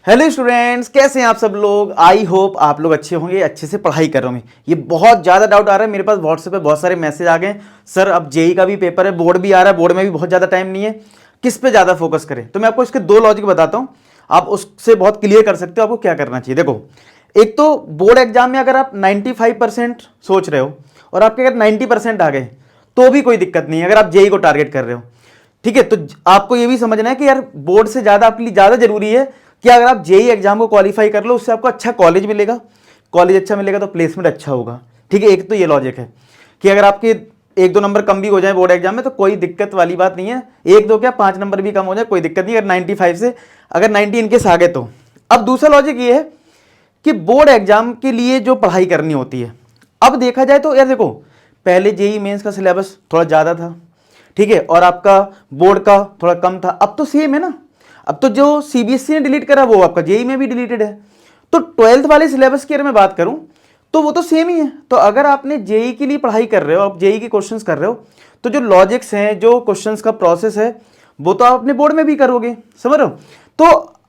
Hello students, कैसे हैं आप सब लोग। आई होप आप लोग अच्छे होंगे, अच्छे से पढ़ाई कर रहे होंगे। ये बहुत ज़्यादा डाउट आ रहा है मेरे पास, व्हाट्सएप पे बहुत सारे मैसेज आ गए। सर अब जेई का भी पेपर है, बोर्ड भी आ रहा है, बोर्ड में भी बहुत ज़्यादा टाइम नहीं है, किस पे ज़्यादा फोकस करें। तो मैं आपको इसके दो लॉजिक बताता हूँ, आप उससे बहुत क्लियर कर सकते हो आपको क्या करना चाहिए। देखो, एक तो बोर्ड एग्जाम में अगर आप 95% सोच रहे हो और आपके अगर 90% आ गए तो भी कोई दिक्कत नहीं है, अगर आप जेई को टारगेट कर रहे हो। ठीक है, तो आपको ये भी समझना है कि यार बोर्ड से ज़्यादा आपके लिए ज़्यादा जरूरी है कि अगर आप जेई एग्जाम को क्वालिफाई कर लो, उससे आपको अच्छा कॉलेज मिलेगा, कॉलेज अच्छा मिलेगा तो प्लेसमेंट अच्छा होगा। ठीक है, एक तो ये लॉजिक है कि अगर आपके एक दो नंबर कम भी हो जाए बोर्ड एग्जाम में तो कोई दिक्कत वाली बात नहीं है, एक दो क्या 5 नंबर भी कम हो जाए कोई दिक्कत नहीं, अगर 95 से अगर 90 इनकेस आ गए तो। अब दूसरा लॉजिक ये है कि बोर्ड एग्जाम के लिए जो पढ़ाई करनी होती है, अब देखा जाए तो यार देखो, पहले जेई मेंस का सिलेबस थोड़ा ज़्यादा था, ठीक है, और आपका बोर्ड का थोड़ा कम था, अब तो सेम है ना। अब तो जो सीबीएसई ने डिलीट करा वो आपका जेई में भी डिलीटेड है। तो 12th वाले सिलेबस की अगर मैं बात करूं तो वो तो सेम ही है। तो अगर आपने जेई के लिए पढ़ाई कर रहे हो, आप जेई के क्वेश्चंस कर रहे हो, तो जो लॉजिक्स हैं, जो क्वेश्चंस का प्रोसेस है, वो तो आप अपने बोर्ड में भी करोगे, समझ रहे हो। तो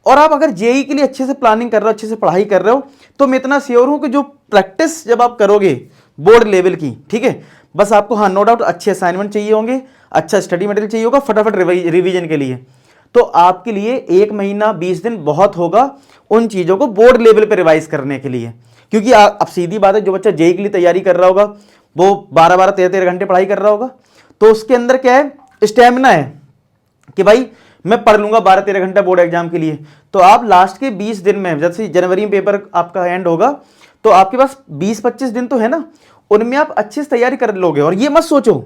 और आप अगर जेई के लिए अच्छे से प्लानिंग कर रहे हो, अच्छे से पढ़ाई कर रहे हो, तो मैं इतना श्योर हूं कि जो प्रैक्टिस जब आप करोगे बोर्ड लेवल की, ठीक है, बस आपको हाँ नो डाउट अच्छे असाइनमेंट चाहिए होंगे, अच्छा स्टडी मटेरियल चाहिए होगा फटाफट रिवीजन के लिए। तो आपके लिए 1 महीना 20 दिन बहुत होगा उन चीज़ों को बोर्ड लेवल पे रिवाइज करने के लिए। क्योंकि अब सीधी बात है, जो बच्चा जेई के लिए तैयारी कर रहा होगा वो 12-12 13-13 घंटे पढ़ाई कर रहा होगा, तो उसके अंदर क्या है, स्टेमिना है कि भाई मैं पढ़ लूंगा 12-13 घंटा बोर्ड एग्जाम के लिए। तो आप लास्ट के 20 दिन में, जैसे जनवरी में पेपर आपका एंड होगा, तो आपके पास 20-25 दिन तो है ना, उनमें आप अच्छे से तैयारी कर लोगे। और ये मत सोचो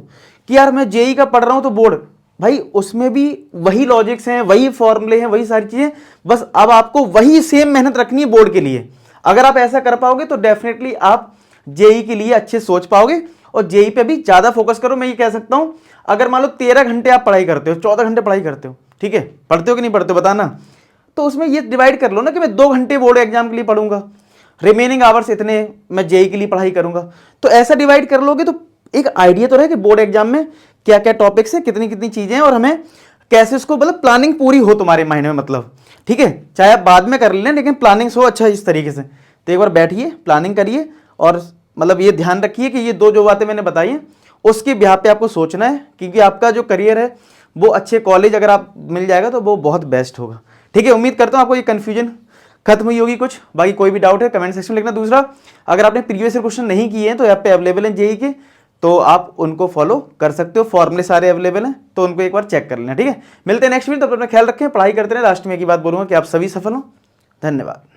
कि यार मैं जेई का पढ़ रहा हूं तो बोर्ड, भाई उसमें भी वही लॉजिक्स हैं, वही फॉर्मूले हैं, वही सारी चीजें, बस अब आपको वही सेम मेहनत रखनी है बोर्ड के लिए। अगर आप ऐसा कर पाओगे तो डेफिनेटली आप जेई के लिए अच्छे सोच पाओगे और जेई पे भी ज्यादा फोकस करो। मैं ये कह सकता हूं, अगर मान लो 13 घंटे आप पढ़ाई करते हो, 14 घंटे पढ़ाई करते हो, ठीक है, पढ़ते हो कि नहीं पढ़ते हो बताना, तो उसमें ये डिवाइड कर लो ना कि मैं 2 घंटे बोर्ड एग्जाम के लिए पढ़ूंगा, रिमेनिंग आवर्स इतने मैं जेई के लिए पढ़ाई करूंगा। तो ऐसा डिवाइड कर लोगे तो एक आइडिया तो रहे कि बोर्ड एग्जाम में क्या क्या टॉपिक्स है, कितनी कितनी चीजें हैं, और हमें कैसे उसको, मतलब प्लानिंग पूरी हो तुम्हारे माइंड में, मतलब ठीक है, चाहे आप बाद में कर लें लेकिन प्लानिंग हो अच्छा इस तरीके से। तो एक बार बैठिए, प्लानिंग करिए, और मतलब ये ध्यान रखिए कि ये दो जो बातें मैंने बताई हैं उसके बिहाफ पे आपको सोचना है, क्योंकि आपका जो करियर है वो अच्छे कॉलेज अगर आप मिल जाएगा तो वो बहुत बेस्ट होगा। ठीक है, उम्मीद करता हूँ आपको ये कन्फ्यूजन खत्म हुई होगी कुछ। बाकी कोई भी डाउट है कमेंट सेक्शन में लिखना। दूसरा, अगर आपने प्रीवियस ईयर क्वेश्चन नहीं किए हैं तो ऐप पे अवेलेबल हैं जेई के, तो आप उनको फॉलो कर सकते हो, फॉर्मूले सारे अवेलेबल हैं, तो उनको एक बार चेक कर लेना। ठीक है, मिलते हैं नेक्स्ट वीक, तब तक अपना ख्याल रखें, पढ़ाई करते रहें। लास्ट में एक ही बात बोलूंगा कि आप सभी सफल हों। धन्यवाद।